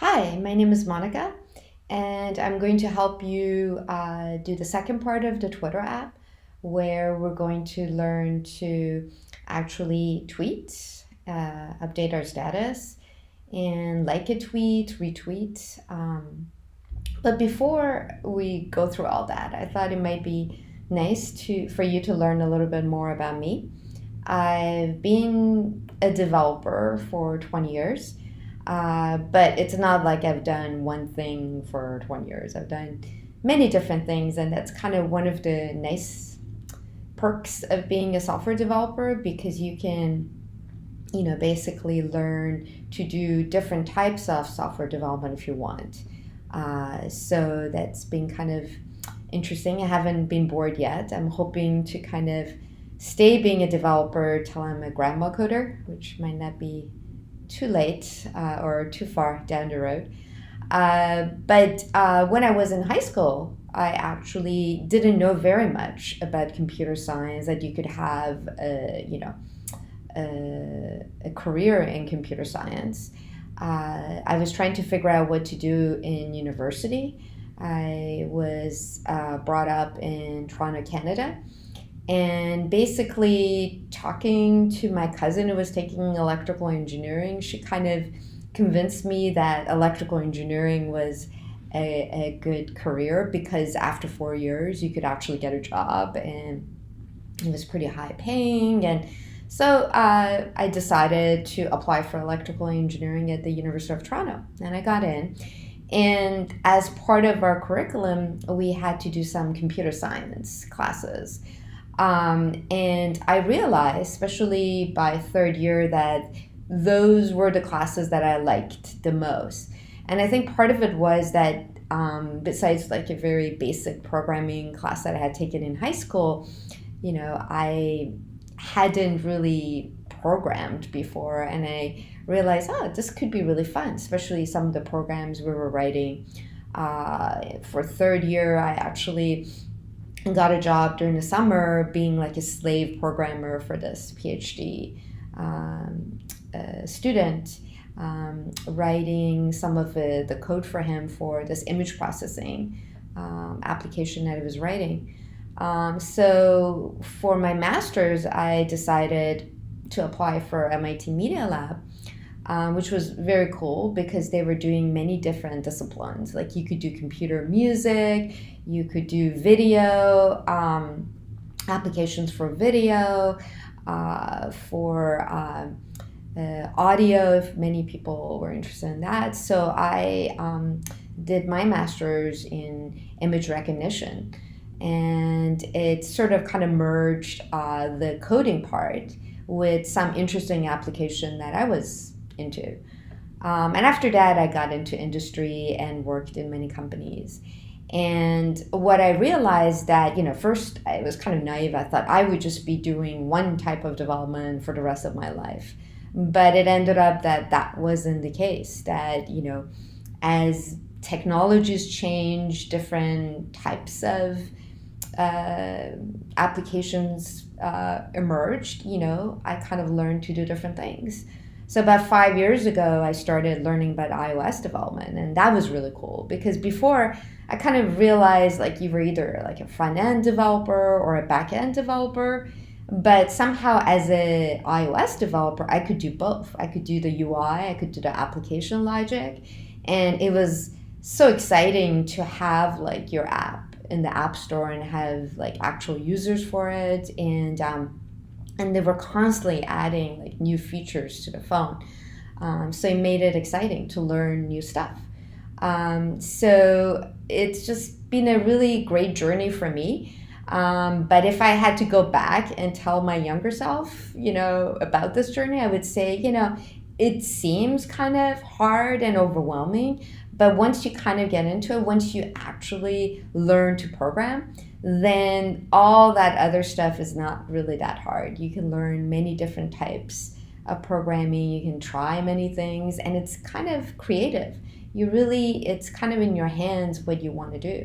Hi, my name is Monika, and I'm going to help you do the second part of the Twitter app where we're going to learn to actually tweet, update our status, and like a tweet, retweet. But before we go through all that, I thought it might be nice for you to learn a little bit more about me. I've been a developer for 20 years, but it's not like I've done one thing for 20 years. I've done many different things, and that's kind of one of the nice perks of being a software developer because you can, basically learn to do different types of software development if you want. So that's been kind of interesting. I haven't been bored yet. I'm hoping to kind of stay being a developer till I'm a grandma coder, which might not be too late or too far down the road. But when I was in high school, I actually didn't know very much about computer science, that you could have a career in computer science. I was trying to figure out what to do in university. I was brought up in Toronto, Canada, and basically talking to my cousin who was taking electrical engineering, she kind of convinced me that electrical engineering was a good career because after 4 years you could actually get a job and it was pretty high paying. And so I decided to apply for electrical engineering at the University of Toronto, and I got in. And as part of our curriculum, we had to do some computer science classes. And I realized, especially by third year, that those were the classes that I liked the most. And I think part of it was that besides like a very basic programming class that I had taken in high school, I hadn't really programmed before, and I realized, oh, this could be really fun, especially some of the programs we were writing. For third year, I actually got a job during the summer being like a slave programmer for this PhD student, writing some of the code for him for this image processing application that I was writing. So for my master's, I decided to apply for MIT Media Lab, which was very cool because they were doing many different disciplines. Like you could do computer music, you could do video, applications for video, for audio, if many people were interested in that. So I did my master's in image recognition, and it sort of kind of merged the coding part with some interesting application that I was into. And after that, I got into industry and worked in many companies. And what I realized that, first I was kind of naive. I thought I would just be doing one type of development for the rest of my life. But it ended up that that wasn't the case, that, as technologies change, different types of applications emerged, I kind of learned to do different things. So about 5 years ago, I started learning about iOS development, and that was really cool because before I kind of realized like you were either like a front-end developer or a back-end developer, but somehow as a iOS developer, I could do both. I could do the UI, I could do the application logic, and it was so exciting to have like your app in the App Store and have like actual users for it, and they were constantly adding like new features to the phone. So it made it exciting to learn new stuff. So it's just been a really great journey for me. But if I had to go back and tell my younger self, about this journey, I would say, it seems kind of hard and overwhelming, but once you kind of get into it, once you actually learn to program, then all that other stuff is not really that hard. You can learn many different types of programming, you can try many things, and it's kind of creative. It's kind of in your hands what you want to do.